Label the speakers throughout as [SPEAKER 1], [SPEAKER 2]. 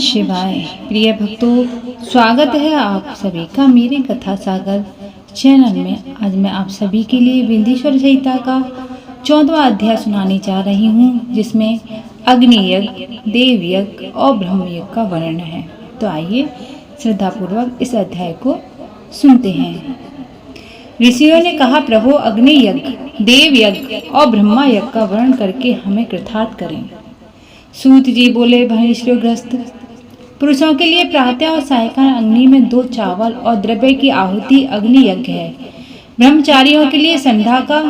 [SPEAKER 1] शिवाय। प्रिय भक्तों, स्वागत है आप सभी का मेरे कथा सागर चैनल में। आज मैं आप सभी के लिए विंध्येश्वर संहिता का 14वां अध्याय सुनाने जा रही हूँ, जिसमें अग्नि यज्ञ, देव यज्ञ और ब्रह्म यज्ञ का वर्णन है। तो आइए श्रद्धापूर्वक इस अध्याय को सुनते हैं। ऋषियों ने कहा, प्रभु अग्नि यज्ञ, देव यज्ञ और ब्रह्मा यज्ञ का वर्णन करके हमें कृतार्थ करें। सूत जी बोले, भविष्यग्रस्त पुरुषों के लिए प्रातः और सायकाल अग्नि में 2 चावल और द्रव्य की आहुति अग्नि यज्ञ है। ब्रह्मचारियों के लिए संध्या का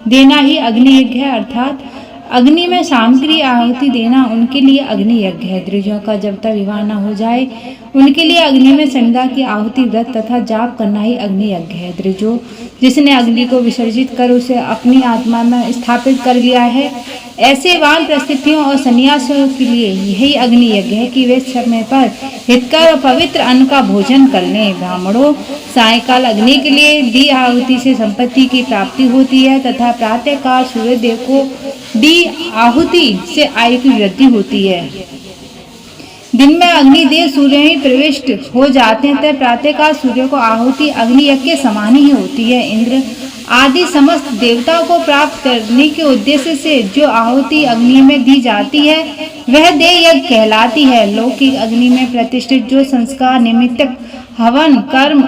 [SPEAKER 1] देना ही अग्नि यज्ञ है, अर्थात अग्नि में सामग्री आहुति देना उनके लिए अग्नि यज्ञ है। द्विजों का जब तक विवाह न हो जाए उनके लिए अग्नि में संध्या की आहुति, व्रत तथा जाप करना ही अग्नि यज्ञ है। द्विजो, जिसने अग्नि को विसर्जित कर उसे अपनी आत्मा में स्थापित कर लिया है, ऐसे वानप्रस्थियों और सन्यासियों के लिए यही अग्नि यज्ञ है कि वे समय पर हितकर और पवित्र अन्न का भोजन कर लें। ब्राह्मणों, सायकाल अग्नि के लिए दी आहुति से संपत्ति की प्राप्ति होती है तथा प्रातःकाल सूर्यदेव को दी आहुति से आयु की वृद्धि होती है। दिन में अग्निदेव सूर्य ही प्रविष्ट हो जाते हैं, तब प्रातःकाल सूर्य को आहुति अग्नि यज्ञ के समान ही होती है। इंद्र आदि समस्त देवताओं को प्राप्त करने के उद्देश्य से जो आहुति अग्नि में दी जाती है वह देव यज्ञ कहलाती है। लौकिक अग्नि में प्रतिष्ठित जो संस्कार निमित्तक हवन कर्म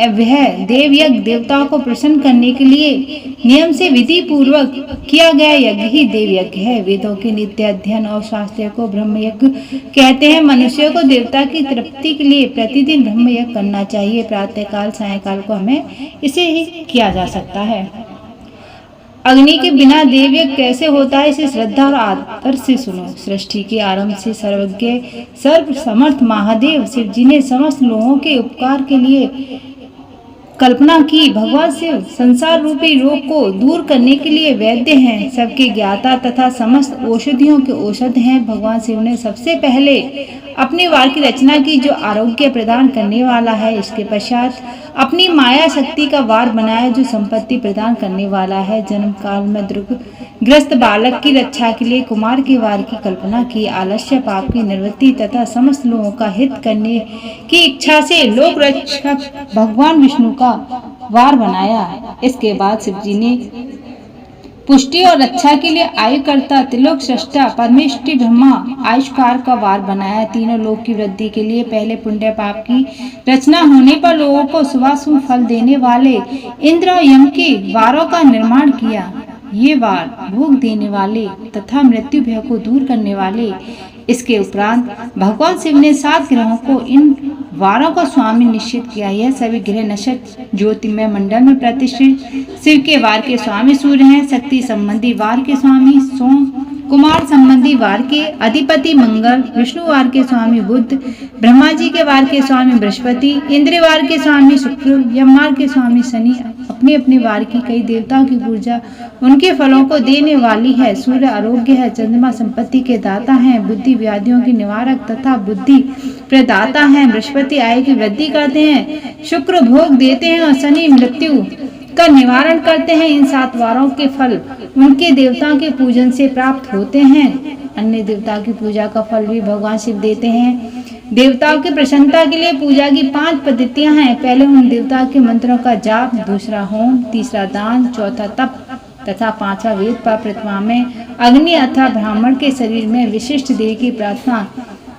[SPEAKER 1] वह देव यज्ञ देवताओं को प्रसन्न करने के लिए नियम से विधि पूर्वक किया गया यज्ञ ही देव यज्ञ है। वेदों के नित्य अध्ययन और शास्त्रों को ब्रह्म यज्ञ कहते हैं। मनुष्यों को देवता की तृप्ति के लिए प्रतिदिन ब्रह्म यज्ञ करना चाहिए। प्रातःकाल सायकाल को हमें इसे ही किया जा सकता है। अग्नि के बिना देव यज्ञ कैसे होता है, इसे श्रद्धा और आदर से सुनो। सृष्टि के आरंभ से सर्वज्ञ सर्व समर्थ महादेव शिव जी ने समस्त लोगों के उपकार के लिए कल्पना की। भगवान शिव संसार रूपी रोग को दूर करने के लिए वैद्य हैं, सबके ज्ञाता तथा समस्त औषधियों के औषध हैं। भगवान शिव ने सबसे पहले अपने वार की रचना की जो आरोग्य प्रदान करने वाला है। इसके पश्चात अपनी माया शक्ति का वार बनाया जो संपत्ति प्रदान करने वाला है। जन्म काल में दुर्गग्रस्त बालक की रक्षा के लिए कुमार के वार की कल्पना की। आलस्य पाप की निवृत्ति तथा समस्त लोगों का हित करने की इच्छा से लोक रक्षक भगवान विष्णु का वार बनाया। इसके बाद शिव जी ने पुष्टि और रक्षा के लिए आयुकर्ता त्रिलोक सृष्टा परमेष्टि ब्रह्मा आयुष्कार का वार बनाया। तीनों लोक की वृद्धि के लिए पहले पुण्य पाप की रचना होने पर लोगों को शुभाशुभ फल देने वाले इंद्र और यम के वारों का निर्माण किया। ये वार भोग देने वाले तथा मृत्यु भय को दूर करने वाले। इसके उपरांत भगवान शिव ने 7 ग्रहों को इन वारों का स्वामी निश्चित किया। यह सभी ग्रह नक्षत्र ज्योतिर्मय मंडल में प्रतिष्ठित शिव के वार के स्वामी सूर्य हैं। शक्ति संबंधी वार के स्वामी सोम, कुमार संबंधी वार के अधिपति मंगल, विष्णु वार के स्वामी बुध, ब्रह्मा जी के वार के स्वामी बृहस्पति, इंद्र वार के स्वामी शुक्र, यम वार के स्वामी शनि। अपने अपने वार की कई देवताओं की पूजा उनके फलों को देने वाली है। सूर्य आरोग्य है, चंद्रमा संपत्ति के दाता हैं, बुद्धि व्याधियों के निवारक तथा बुद्धि प्रदाता हैं, बृहस्पति आयु की वृद्धि करते हैं, शुक्र भोग देते हैं और शनि मृत्यु का निवारण करते हैं। इन 7 वारों के फल उनके देवताओं के पूजन से प्राप्त होते हैं। अन्य देवताओं की पूजा का फल भी भगवान शिव देते हैं। देवताओं की प्रसन्नता के लिए पूजा की 5 पद्धतियां हैं। पहले उन देवताओं के मंत्रों का जाप, दूसरा होम, तीसरा दान, चौथा तप तथा 5वां वेद पर प्रतिमा में अग्नि अथवा ब्राह्मण के शरीर में विशिष्ट देव की प्रार्थना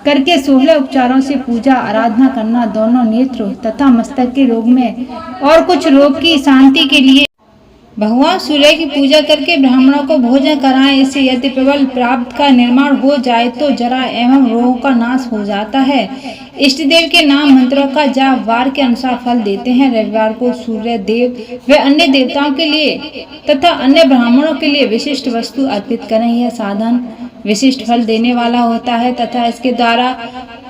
[SPEAKER 1] करके 16 उपचारों से पूजा आराधना करना। दोनों नेत्र तथा मस्तक के रोग में और कुछ रोग की शांति के लिए भगवान सूर्य की पूजा करके ब्राह्मणों को भोजन कराएं। इससे यदि प्रबल प्राप्त का निर्माण हो जाए तो जरा एवं रोगों का नाश हो जाता है। इष्ट देव के नाम मंत्रों का जाप वार के अनुसार फल देते हैं। रविवार को सूर्य देव व अन्य देवताओं के लिए तथा अन्य ब्राह्मणों के लिए विशिष्ट वस्तु अर्पित करें। यह साधन विशिष्ट फल देने वाला होता है तथा इसके द्वारा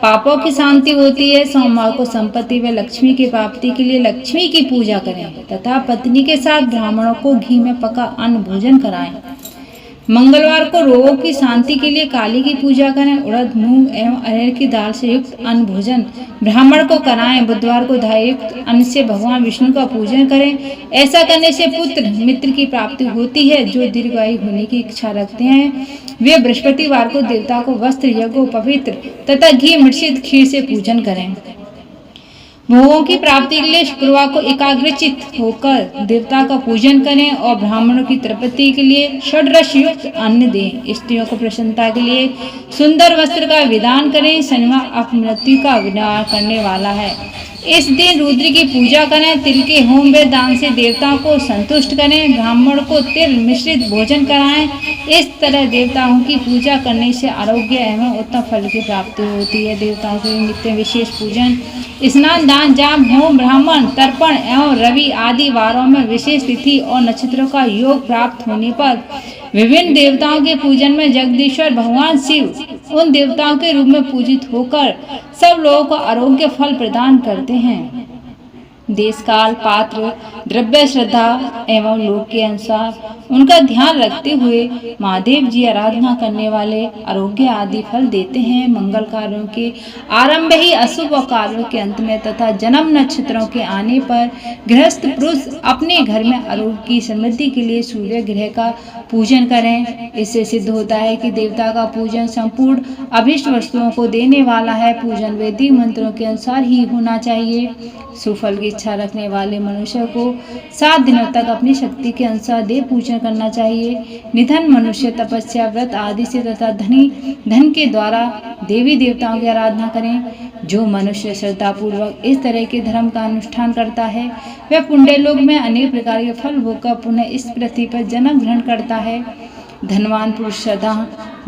[SPEAKER 1] पापों की शांति होती है। सोमवार को संपत्ति व लक्ष्मी की प्राप्ति के लिए लक्ष्मी की पूजा करें तथा पत्नी के साथ ब्राह्मणों को घी में पका अन्न भोजन कराएं। मंगलवार को रोगों की शांति के लिए काली की पूजा करें। उड़द, मूंग एवं अरहर की दाल से युक्त अन्न भोजन ब्राह्मण को कराएं। बुधवार को धाय युक्त अन्न से भगवान विष्णु का पूजन करें। ऐसा करने से पुत्र मित्र की प्राप्ति होती है जो दीर्घायु होने की इच्छा रखते हैं। वे बृहस्पतिवार को देवता को वस्त्र, यज्ञ, पवित्र तथा घी मिश्रित खीर से पूजन करें। भोगों की प्राप्ति के लिए शुक्रवार को एकाग्रचित होकर देवता का पूजन करें और ब्राह्मणों की तृप्ति के लिए षड्रस युक्त अन्न दें। स्त्रियों को प्रसन्नता के लिए सुंदर वस्त्र का विधान करें। शनिवार अपमृत्यु का विनाश करने वाला है। इस दिन रुद्र की पूजा करें। तिल के होम व दान से देवताओं को संतुष्ट करें। ब्राह्मण को तिल मिश्रित भोजन कराएं। इस तरह देवताओं की पूजा करने से आरोग्य एवं उत्तम फल की प्राप्ति होती है। देवताओं के नित्य विशेष पूजन, स्नान, दान, जाप, होम, ब्राह्मण तर्पण एवं रवि आदि वारों में विशेष तिथि और नक्षत्रों का योग प्राप्त होने पर विभिन्न देवताओं के पूजन में जगदीश्वर भगवान शिव उन देवताओं के रूप में पूजित होकर सब लोगों को आरोग्य फल प्रदान करते हैं। देश काल, पात्र, द्रव्य, श्रद्धा एवं लोक के अनुसार उनका ध्यान रखते हुए महादेव जी आराधना करने वाले आरोग्य आदि फल देते हैं। मंगल कार्यों के आरंभ ही अशुभ कार्यों के अंत में तथा जन्म नक्षत्रों के आने पर गृहस्थ पुरुष अपने घर में आरोग्य की समृद्धि के लिए सूर्य ग्रह का पूजन करें। इससे सिद्ध होता है कि देवता का पूजन संपूर्ण अभिष्ट वस्तुओं को देने वाला है। पूजन वैदिक मंत्रों के अनुसार ही होना चाहिए। सुफल की इच्छा रखने वाले मनुष्य को 7 दिनों तक अपनी शक्ति के अनुसार देव पूजन करना चाहिए। निधन मनुष्य तपस्या, व्रत आदि से तथा धन के द्वारा देवी देवताओं की आराधना करें। जो मनुष्य श्रद्धा पूर्वक इस तरह के धर्म का अनुष्ठान करता है वह पुण्य लोक में अनेक प्रकार के फल भोग पुनः इस पृथ्वी पर जन्म ग्रहण करता है। धनवान पुरुष श्रद्धा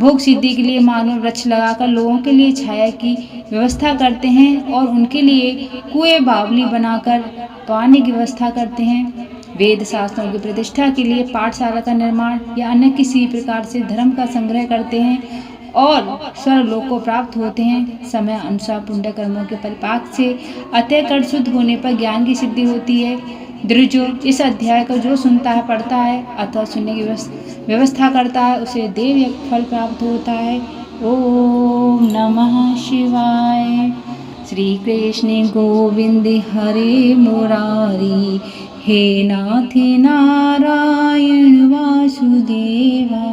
[SPEAKER 1] भोग सिद्धि के लिए मानव वृक्ष लगाकर लोगों के लिए छाया की व्यवस्था करते हैं और उनके लिए कुएं बावली बनाकर पानी की व्यवस्था करते हैं। वेद शास्त्रों की प्रतिष्ठा के लिए पाठशाला का निर्माण या अन्य किसी प्रकार से धर्म का संग्रह करते हैं और स्वर्गलोक को प्राप्त होते हैं। समय अनुसार पुण्य कर्मों के परिपाक से अतः शुद्ध होने पर ज्ञान की सिद्धि होती है। द्विजो इस अध्याय को जो सुनता है, पढ़ता है अथवा सुनने की व्यवस्था करता है उसे देव यज्ञ फल प्राप्त होता है। ओम नमः शिवाय। श्री कृष्ण गोविंद हरे मुरारी, हे नाथ नारायण वासुदेवा।